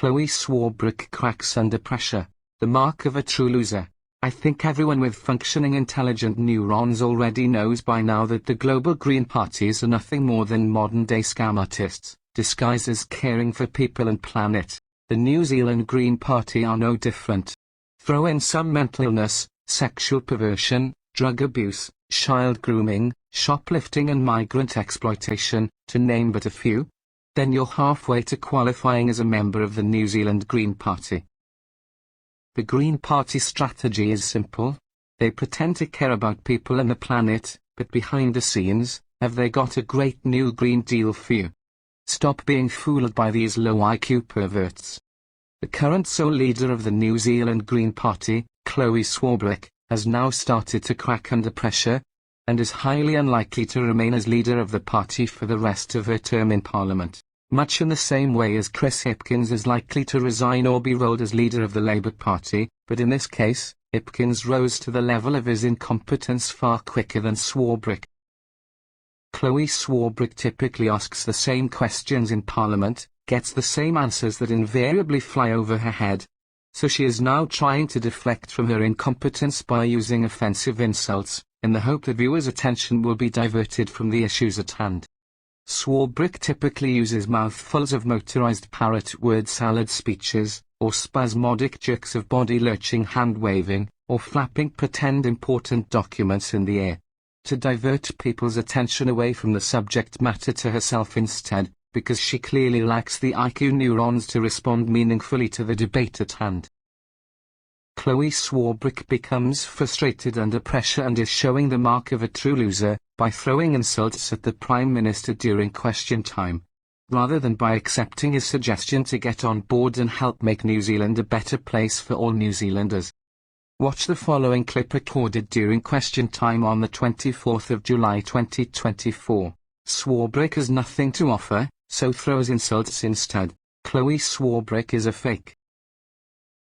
Chlöe Swarbrick cracks under pressure, the mark of a true loser. I think everyone with functioning intelligent neurons already knows by now that the global Green parties are nothing more than modern-day scam artists, disguised as caring for people and planet. The New Zealand Green Party are no different. Throw in some mental illness, sexual perversion, drug abuse, child grooming, shoplifting and migrant exploitation, to name but a few. Then you're halfway to qualifying as a member of the New Zealand Green Party. The Green Party strategy is simple. They pretend to care about people and the planet, but behind the scenes, have they got a great new Green Deal for you? Stop being fooled by these low IQ perverts. The current sole leader of the New Zealand Green Party, Chlöe Swarbrick, has now started to crack under pressure, and is highly unlikely to remain as leader of the party for the rest of her term in Parliament, much in the same way as Chris Hipkins is likely to resign or be rolled as leader of the Labour Party, but in this case, Hipkins rose to the level of his incompetence far quicker than Swarbrick. Chlöe Swarbrick typically asks the same questions in Parliament, gets the same answers that invariably fly over her head. So she is now trying to deflect from her incompetence by using offensive insults, in the hope that viewers' attention will be diverted from the issues at hand. Swarbrick typically uses mouthfuls of motorized parrot word salad speeches, or spasmodic jerks of body-lurching hand-waving, or flapping pretend important documents in the air, to divert people's attention away from the subject matter to herself instead, because she clearly lacks the IQ neurons to respond meaningfully to the debate at hand. Chlöe Swarbrick becomes frustrated under pressure and is showing the mark of a true loser, by throwing insults at the Prime Minister during question time, rather than by accepting his suggestion to get on board and help make New Zealand a better place for all New Zealanders. Watch the following clip recorded during question time on the 24th of July 2024. Swarbrick has nothing to offer, so throws insults instead. Chlöe Swarbrick is a fake.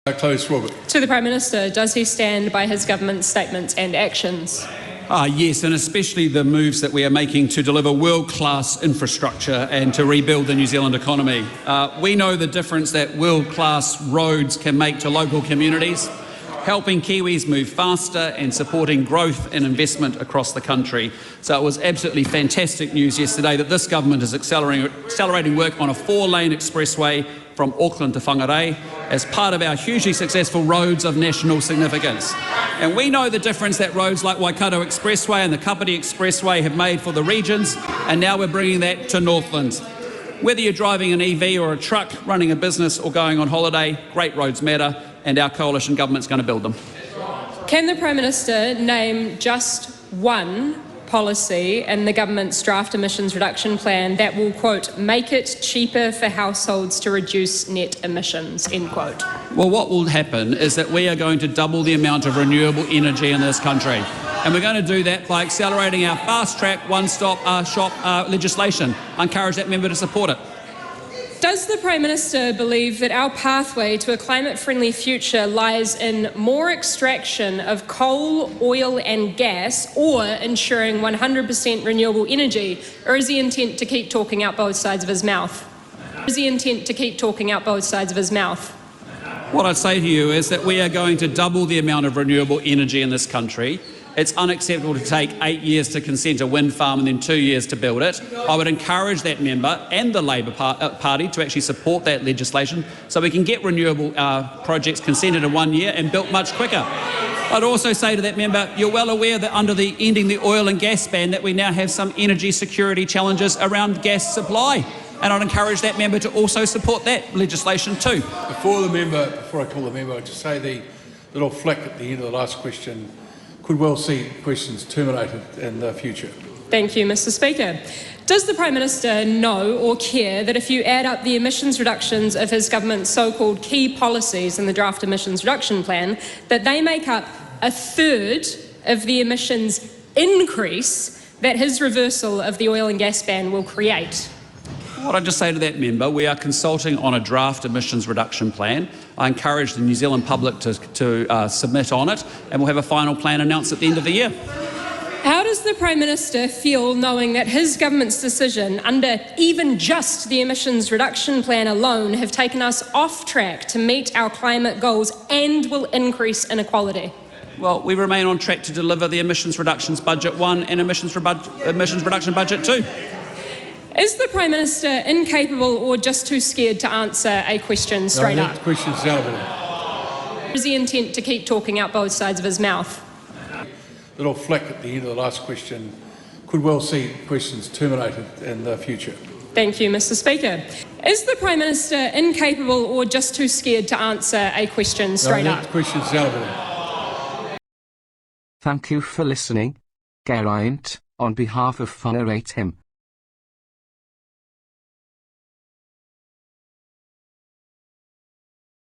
Chlöe Swarbrick. To the Prime Minister, does he stand by his government's statements and actions? Yes, and especially the moves that we are making to deliver world-class infrastructure and to rebuild the New Zealand economy. We know the difference that world-class roads can make to local communities, helping Kiwis move faster and supporting growth and investment across the country. So it was absolutely fantastic news yesterday that this government is accelerating work on a 4-lane expressway from Auckland to Whangarei as part of our hugely successful roads of national significance. And we know the difference that roads like Waikato Expressway and the Kapiti Expressway have made for the regions, and now we're bringing that to Northland. Whether you're driving an EV or a truck, running a business or going on holiday, great roads matter, and our coalition government's going to build them. Can the Prime Minister name just one policy in the government's draft emissions reduction plan that will, quote, make it cheaper for households to reduce net emissions, end quote? Well, what will happen is that we are going to double the amount of renewable energy in this country. And we're going to do that by accelerating our fast-track, one-stop shop legislation. I encourage that member to support it. Does the Prime Minister believe that our pathway to a climate-friendly future lies in more extraction of coal, oil and gas, or ensuring 100% renewable energy, or is he intent to keep talking out both sides of his mouth? What I'd say to you is that we are going to double the amount of renewable energy in this country. It's unacceptable to take 8 years to consent a wind farm and then 2 years to build it. I would encourage that member and the Labour Party to actually support that legislation so we can get renewable projects consented in 1 year and built much quicker. I'd also say to that member, you're well aware that under the ending the oil and gas ban that we now have some energy security challenges around gas supply. And I'd encourage that member to also support that legislation too. Before I call the member, I'd just say the little flick at the end of the last question could well see questions terminated in the future. Thank you, Mr. Speaker. Does the Prime Minister know or care that if you add up the emissions reductions of his government's so-called key policies in the draft emissions reduction plan, that they make up 1/3 of the emissions increase that his reversal of the oil and gas ban will create? What I'd just say to that member, we are consulting on a draft emissions reduction plan. I encourage the New Zealand public to submit on it, and we'll have a final plan announced at the end of the year. How does the Prime Minister feel knowing that his government's decision under even just the emissions reduction plan alone have taken us off track to meet our climate goals and will increase inequality? Well, we remain on track to deliver the emissions reductions budget 1 and emissions reduction budget 2. Is the Prime Minister incapable or just too scared to answer a question straight up? The question is out of order. Is he intent to keep talking out both sides of his mouth? Little flick at the end of the last question could well see questions terminated in the future. Thank you, Mr. Speaker. Is the Prime Minister incapable or just too scared to answer a question straight up? The question is out of order. Thank you for listening. Geraint, on behalf of WhangareiTim.